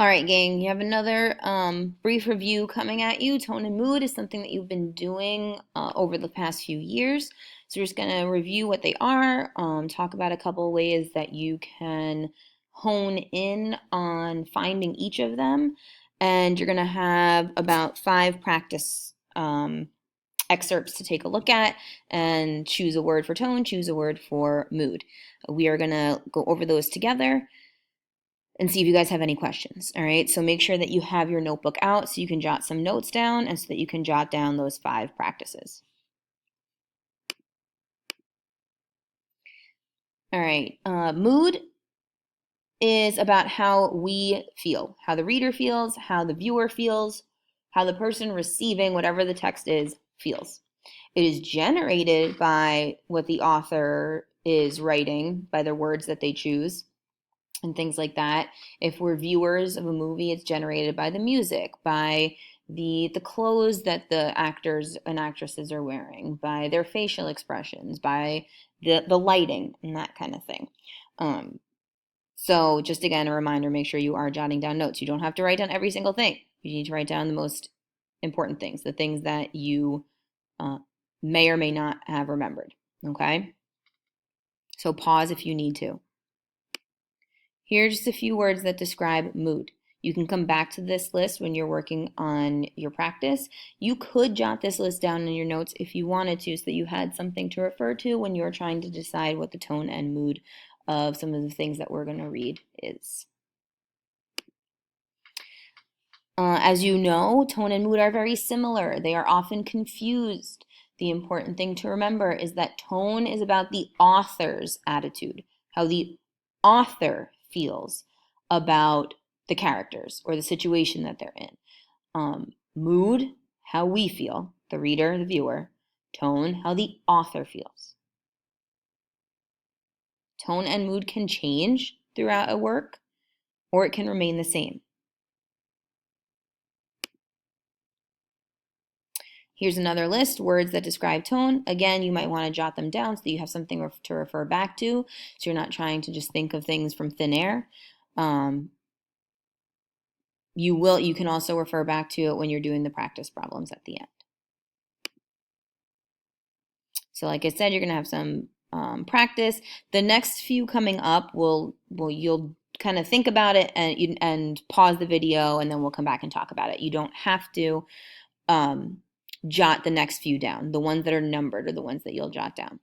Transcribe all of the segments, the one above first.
All right, gang, you have another brief review coming at you. Tone and mood is something that you've been doing over the past few years. So we're just going to review what they are, talk about a couple of ways that you can hone in on finding each of them. And you're going to have about 5 practice excerpts to take a look at and choose a word for tone, choose a word for mood. We are going to go over those together and see if you guys have any questions. All right, so make sure that you have your notebook out so you can jot some notes down and so that you can jot down those 5 practices. All right, mood is about how we feel, how the reader feels, how the viewer feels, how the person receiving whatever the text is feels. It is generated by what the author is writing, by their words that they choose, and things like that. If we're viewers of a movie, it's generated by the music, by the clothes that the actors and actresses are wearing, by their facial expressions, by the lighting and that kind of thing. So just again, a reminder, make sure you are jotting down notes. You don't have to write down every single thing. You need to write down the most important things, the things that you may or may not have remembered. Okay? So pause if you need to. Here are just a few words that describe mood. You can come back to this list when you're working on your practice. You could jot this list down in your notes if you wanted to so that you had something to refer to when you're trying to decide what the tone and mood of some of the things that we're going to read is. As you know, tone and mood are very similar. They are often confused. The important thing to remember is that tone is about the author's attitude, how the author feels about the characters or the situation that they're in. Mood, how we feel, the reader, the viewer. Tone, how the author feels. Tone and mood can change throughout a work, or it can remain the same. Here's another list, words that describe tone. Again, you might want to jot them down so that you have something to refer back to, so you're not trying to just think of things from thin air. You can also refer back to it when you're doing the practice problems at the end. So like I said, you're going to have some practice. The next few coming up you'll kind of think about it and pause the video, and then we'll come back and talk about it. You don't have to jot the next few down. The ones that are numbered are the ones that you'll jot down.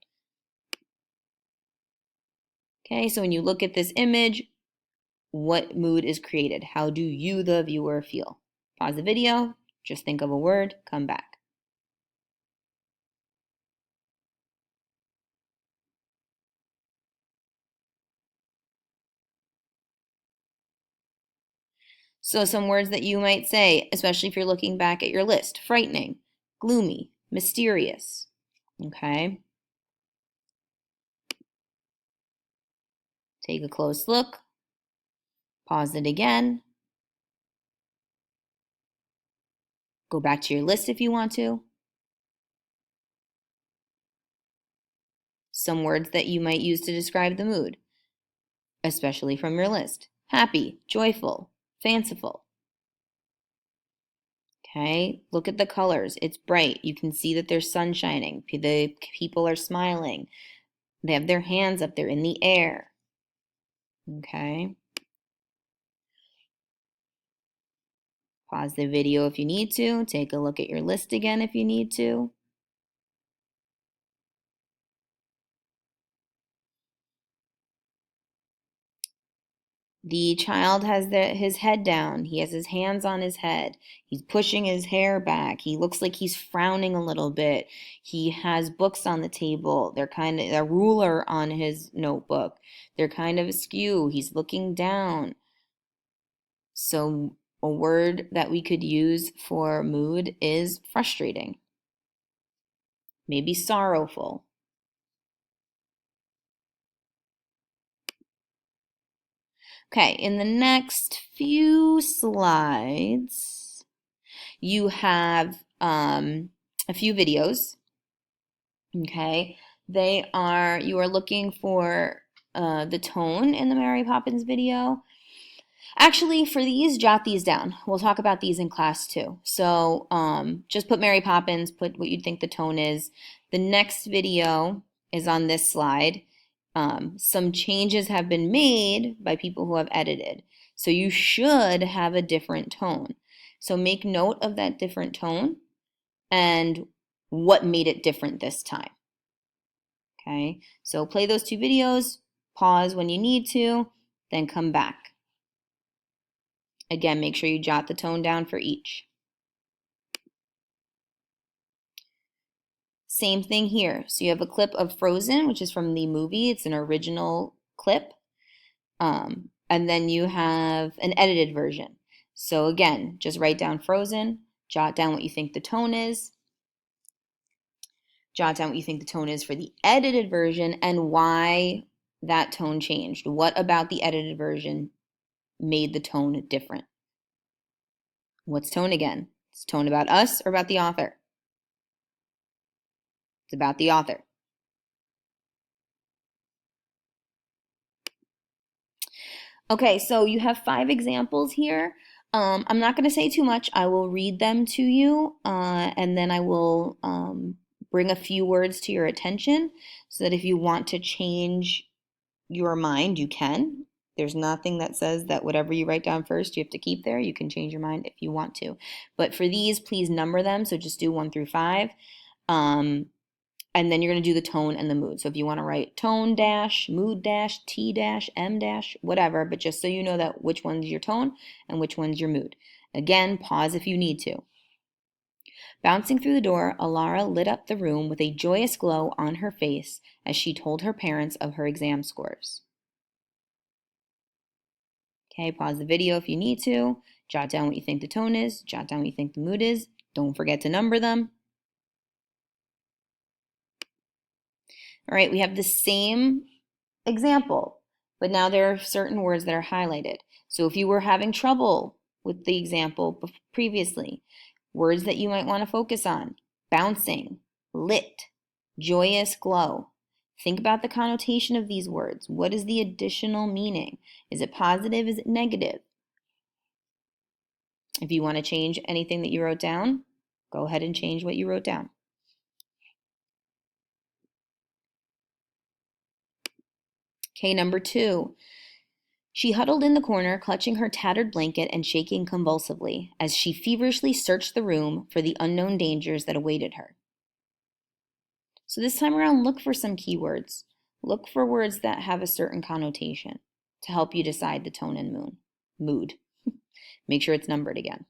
Okay, so when you look at this image, what mood is created? How do you, the viewer, feel? Pause the video, just think of a word, come back. So some words that you might say, especially if you're looking back at your list: frightening, gloomy, mysterious. Okay. Take a close look. Pause it again. Go back to your list if you want to. Some words that you might use to describe the mood, especially from your list: happy, joyful, fanciful. Okay, look at the colors. It's bright. You can see that there's sun shining. The people are smiling. They have their hands up. They're in the air. Okay. Pause the video if you need to. Take a look at your list again if you need to. The child has his head down. He has his hands on his head. He's pushing his hair back. He looks like he's frowning a little bit. He has books on the table. They're kind of a ruler on his notebook. They're kind of askew. He's looking down. So a word that we could use for mood is frustrating. Maybe sorrowful. Okay, in the next few slides, you have a few videos. Okay, you are looking for the tone in the Mary Poppins video. Actually, for these, jot these down. We'll talk about these in class too. So just put Mary Poppins, put what you think the tone is. The next video is on this slide. Some changes have been made by people who have edited. So you should have a different tone. So make note of that different tone and what made it different this time. Okay, so play those two videos, pause when you need to, then come back. Again, make sure you jot the tone down for each. Same thing here. So you have a clip of Frozen, which is from the movie. It's an original clip. And then you have an edited version. So again, just write down Frozen, jot down what you think the tone is, jot down what you think the tone is for the edited version and why that tone changed. What about the edited version made the tone different? What's tone again? It's tone about us or about the author? It's about the author. Okay, so you have 5 examples here. I'm not going to say too much. I will read them to you, and then I will bring a few words to your attention so that if you want to change your mind, you can. There's nothing that says that whatever you write down first, you have to keep there. You can change your mind if you want to. But for these, please number them. So just do 1 through 5. And then you're going to do the tone and the mood. So if you want to write tone dash, mood dash, T dash, M dash, whatever, but just so you know that which one's your tone and which one's your mood. Again, pause if you need to. Bouncing through the door, Alara lit up the room with a joyous glow on her face as she told her parents of her exam scores. Okay, pause the video if you need to. Jot down what you think the tone is. Jot down what you think the mood is. Don't forget to number them. All right, we have the same example, but now there are certain words that are highlighted. So if you were having trouble with the example previously, words that you might want to focus on: bouncing, lit, joyous glow. Think about the connotation of these words. What is the additional meaning? Is it positive? Is it negative? If you want to change anything that you wrote down, go ahead and change what you wrote down. Okay, number 2. She huddled in the corner, clutching her tattered blanket and shaking convulsively as she feverishly searched the room for the unknown dangers that awaited her. So this time around, look for some keywords. Look for words that have a certain connotation to help you decide the tone and mood. Make sure it's numbered again.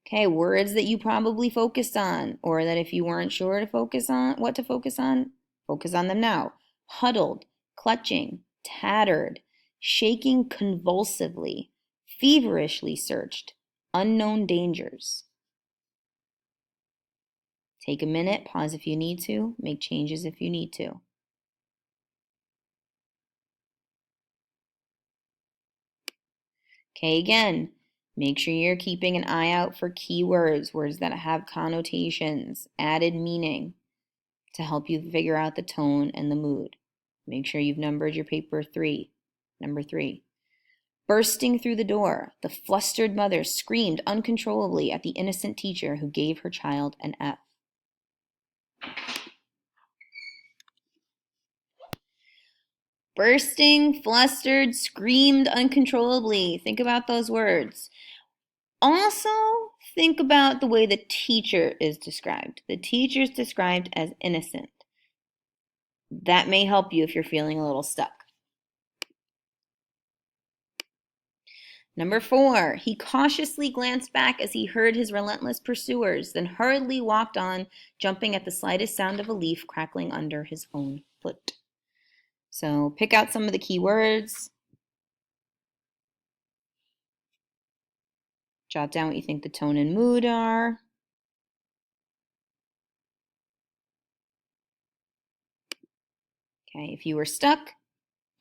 Okay, words that you probably focused on, or that if you weren't sure to focus on what to focus on them now. Huddled, clutching, tattered, shaking convulsively, feverishly searched, unknown dangers. Take a minute, pause if you need to, make changes if you need to. Okay, again, make sure you're keeping an eye out for keywords, words that have connotations, added meaning to help you figure out the tone and the mood. Make sure you've numbered your paper 3. Number 3. Bursting through the door, the flustered mother screamed uncontrollably at the innocent teacher who gave her child an F. Bursting, flustered, screamed uncontrollably. Think about those words. Also, think about the way the teacher is described. The teacher is described as innocent. That may help you if you're feeling a little stuck. Number 4, he cautiously glanced back as he heard his relentless pursuers, then hurriedly walked on, jumping at the slightest sound of a leaf crackling under his own foot. So pick out some of the key words. Jot down what you think the tone and mood are. Okay, if you were stuck,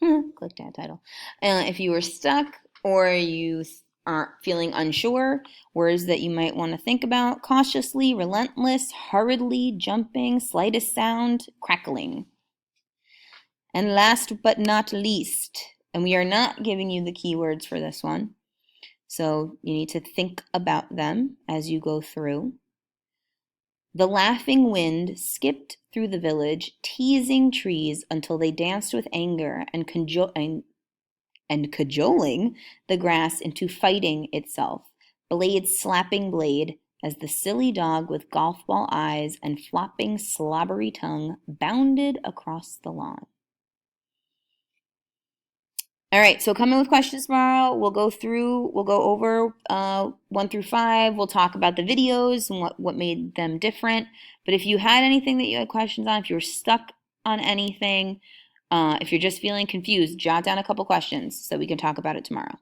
click that title. If you were stuck or you aren't feeling unsure, words that you might want to think about: cautiously, relentless, hurriedly, jumping, slightest sound, crackling. And last but not least, and we are not giving you the keywords for this one, so you need to think about them as you go through. The laughing wind skipped through the village, teasing trees until they danced with anger and cajoling the grass into fighting itself, blade slapping blade, as the silly dog with golf ball eyes and flopping slobbery tongue bounded across the lawn. All right, so come in with questions tomorrow. We'll go over 1 through 5. We'll talk about the videos and what made them different. But if you had anything that you had questions on, if you were stuck on anything, if you're just feeling confused, jot down a couple questions so we can talk about it tomorrow.